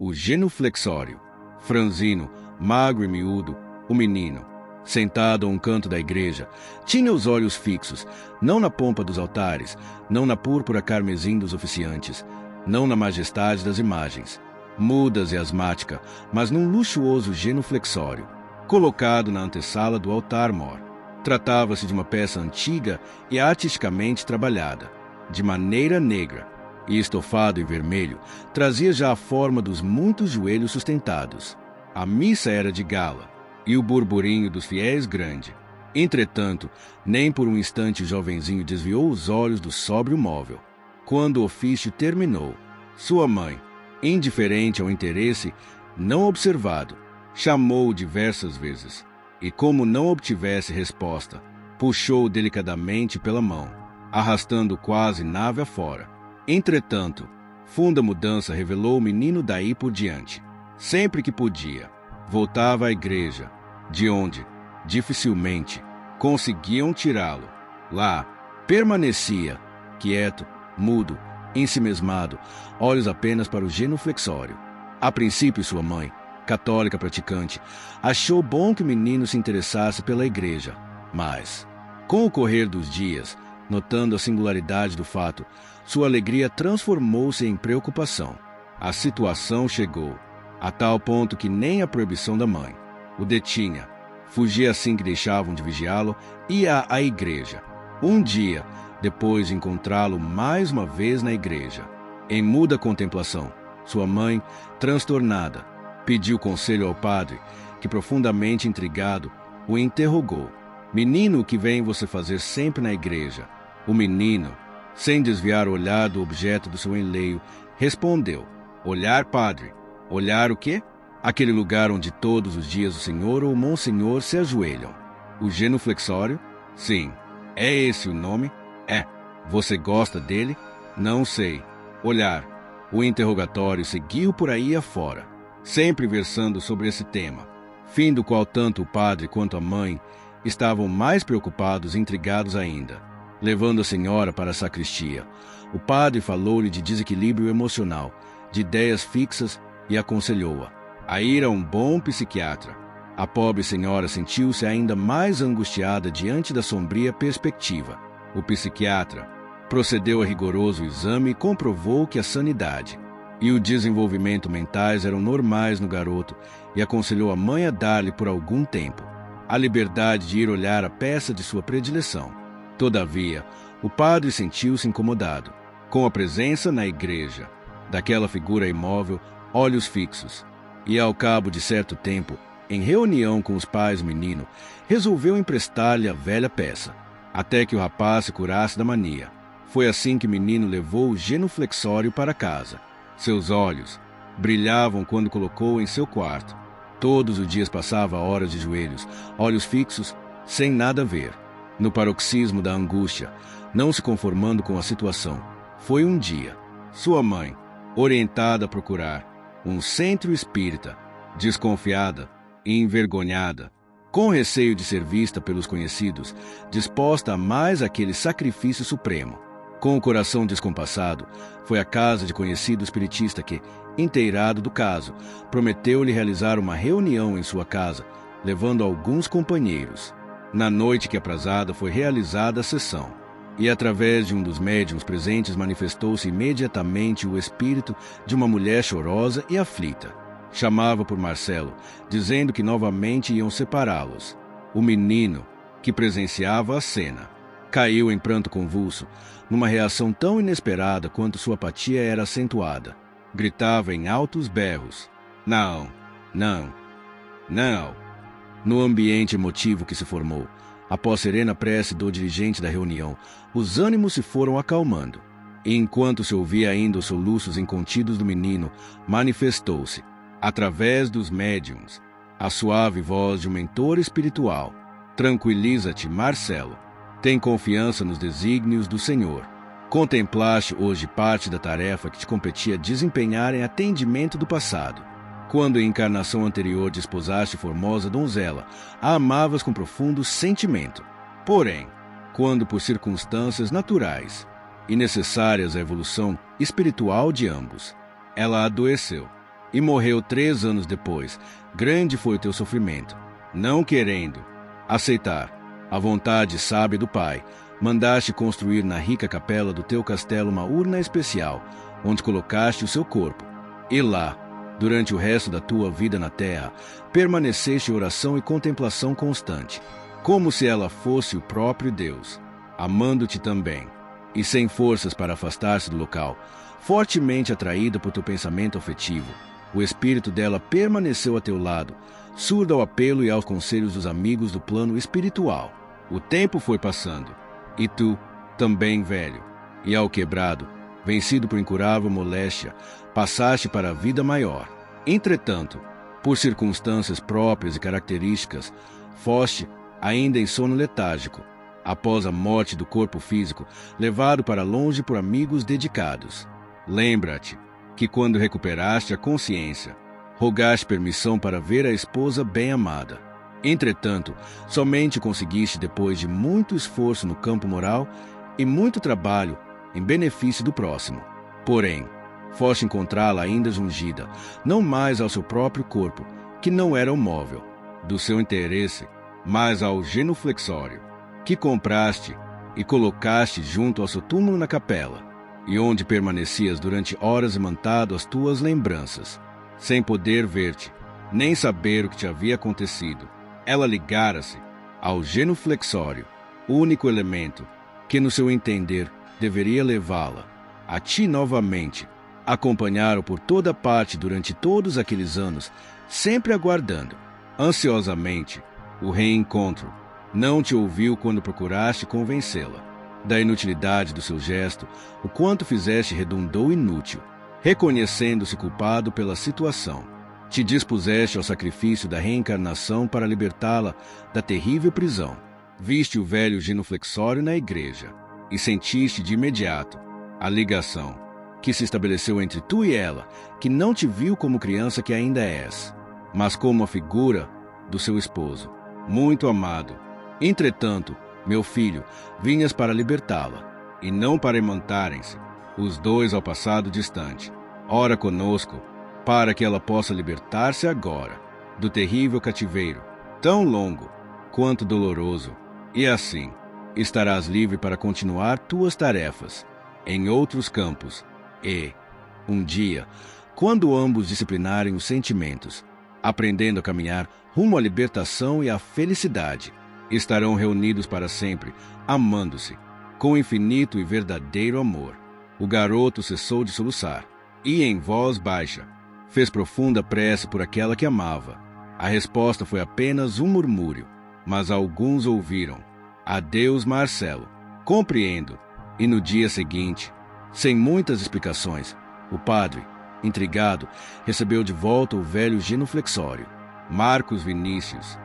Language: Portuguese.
o genuflexório. Franzino, magro e miúdo, o menino, sentado a um canto da igreja, tinha os olhos fixos, não na pompa dos altares, não na púrpura carmesim dos oficiantes, não na majestade das imagens, mudas e asmática, mas num luxuoso genuflexório, colocado na antessala do altar-mor. Tratava-se de uma peça antiga e artisticamente trabalhada, de maneira negra, e estofado em vermelho, trazia já a forma dos muitos joelhos sustentados. A missa era de gala, e o burburinho dos fiéis grande. Entretanto, nem por um instante o jovenzinho desviou os olhos do sóbrio móvel. Quando o ofício terminou, sua mãe, indiferente ao interesse não observado, chamou-o diversas vezes, e como não obtivesse resposta, puxou-o delicadamente pela mão, arrastando-o quase nave afora. Entretanto, funda mudança revelou o menino daí por diante. Sempre que podia, voltava à igreja, de onde, dificilmente, conseguiam tirá-lo. Lá, permanecia, quieto, mudo, ensimesmado, olhos apenas para o genuflexório. A princípio, sua mãe, católica praticante, achou bom que o menino se interessasse pela igreja, mas, com o correr dos dias, notando a singularidade do fato, sua alegria transformou-se em preocupação. A situação chegou a tal ponto que nem a proibição da mãe o detinha. Fugia assim que deixavam de vigiá-lo, ia à igreja. Um dia, depois de encontrá-lo mais uma vez na igreja, em muda contemplação, sua mãe, transtornada, pediu conselho ao padre, que, profundamente intrigado, o interrogou. Menino, o que vem você fazer sempre na igreja? O menino, sem desviar o olhar do objeto do seu enleio, respondeu: olhar, padre. Olhar o quê? Aquele lugar onde todos os dias o senhor ou o monsenhor se ajoelham. O genuflexório? Sim. É esse o nome? É. Você gosta dele? Não sei. Olhar. O interrogatório seguiu por aí afora, sempre versando sobre esse tema, fim do qual tanto o padre quanto a mãe estavam mais preocupados e intrigados ainda. Levando a senhora para a sacristia, o padre falou-lhe de desequilíbrio emocional, de ideias fixas, e aconselhou-a a ir a um bom psiquiatra. A pobre senhora sentiu-se ainda mais angustiada diante da sombria perspectiva. O psiquiatra procedeu a rigoroso exame e comprovou que a sanidade e o desenvolvimento mentais eram normais no garoto e aconselhou a mãe a dar-lhe por algum tempo a liberdade de ir olhar a peça de sua predileção. Todavia, o padre sentiu-se incomodado com a presença na igreja daquela figura imóvel, olhos fixos, e ao cabo de certo tempo, em reunião com os pais do menino, resolveu emprestar-lhe a velha peça, até que o rapaz se curasse da mania. Foi assim que o menino levou o genuflexório para casa. Seus olhos brilhavam quando colocou em seu quarto. Todos os dias passava horas de joelhos, olhos fixos, sem nada ver. No paroxismo da angústia, não se conformando com a situação, foi um dia, sua mãe, orientada a procurar um centro espírita, desconfiada e envergonhada, com receio de ser vista pelos conhecidos, disposta a mais aquele sacrifício supremo. Com o coração descompassado, foi à casa de conhecido espiritista que, inteirado do caso, prometeu-lhe realizar uma reunião em sua casa, levando alguns companheiros. Na noite que aprazada foi realizada a sessão, e através de um dos médiuns presentes manifestou-se imediatamente o espírito de uma mulher chorosa e aflita. Chamava por Marcelo, dizendo que novamente iam separá-los. O menino, que presenciava a cena, caiu em pranto convulso, numa reação tão inesperada quanto sua apatia era acentuada. Gritava em altos berros: não, não, não. No ambiente emotivo que se formou, após serena prece do dirigente da reunião, os ânimos se foram acalmando, e enquanto se ouvia ainda os soluços incontidos do menino, manifestou-se, através dos médiuns, a suave voz de um mentor espiritual: tranquiliza-te, Marcelo. Tem confiança nos desígnios do Senhor. Contemplaste hoje parte da tarefa que te competia desempenhar em atendimento do passado. Quando em encarnação anterior desposaste formosa donzela, a amavas com profundo sentimento. Porém, quando por circunstâncias naturais e necessárias à evolução espiritual de ambos, ela adoeceu, e morreu 3 anos depois. Grande foi o teu sofrimento. Não querendo aceitar a vontade sábia do Pai, mandaste construir na rica capela do teu castelo uma urna especial, onde colocaste o seu corpo. E lá, durante o resto da tua vida na terra, permaneceste em oração e contemplação constante, como se ela fosse o próprio Deus, amando-te também, e sem forças para afastar-se do local, fortemente atraída por teu pensamento afetivo. O espírito dela permaneceu a teu lado, surdo ao apelo e aos conselhos dos amigos do plano espiritual. O tempo foi passando, e tu, também velho, e ao quebrado, vencido por incurável moléstia, passaste para a vida maior. Entretanto, por circunstâncias próprias e características, foste, ainda em sono letárgico, após a morte do corpo físico, levado para longe por amigos dedicados. Lembra-te que quando recuperaste a consciência, rogaste permissão para ver a esposa bem-amada. Entretanto, somente conseguiste depois de muito esforço no campo moral e muito trabalho em benefício do próximo. Porém, foste encontrá-la ainda jungida, não mais ao seu próprio corpo, que não era o móvel do seu interesse, mas ao genuflexório, que compraste e colocaste junto ao seu túmulo na capela, e onde permanecias durante horas imantado às tuas lembranças, sem poder ver-te, nem saber o que te havia acontecido. Ela ligara-se ao genuflexório, único elemento que, no seu entender, deveria levá-la a ti novamente. Acompanharam por toda parte durante todos aqueles anos, sempre aguardando, ansiosamente, o reencontro. Não te ouviu quando procuraste convencê-la da inutilidade do seu gesto. O quanto fizeste redundou inútil. Reconhecendo-se culpado pela situação, te dispuseste ao sacrifício da reencarnação para libertá-la da terrível prisão. Viste o velho genuflexório na igreja e sentiste de imediato a ligação que se estabeleceu entre tu e ela, que não te viu como criança que ainda és, mas como a figura do seu esposo, muito amado. Entretanto, meu filho, vinhas para libertá-la, e não para imantarem-se os dois ao passado distante. Ora conosco, para que ela possa libertar-se agora do terrível cativeiro, tão longo quanto doloroso, e assim estarás livre para continuar tuas tarefas em outros campos. E, um dia, quando ambos disciplinarem os sentimentos, aprendendo a caminhar rumo à libertação e à felicidade, estarão reunidos para sempre, amando-se, com infinito e verdadeiro amor. O garoto cessou de soluçar, e em voz baixa, fez profunda prece por aquela que amava. A resposta foi apenas um murmúrio, mas alguns ouviram: "Adeus, Marcelo." Compreendo. E no dia seguinte, sem muitas explicações, o padre, intrigado, recebeu de volta o velho genuflexório. Marcos Vinícius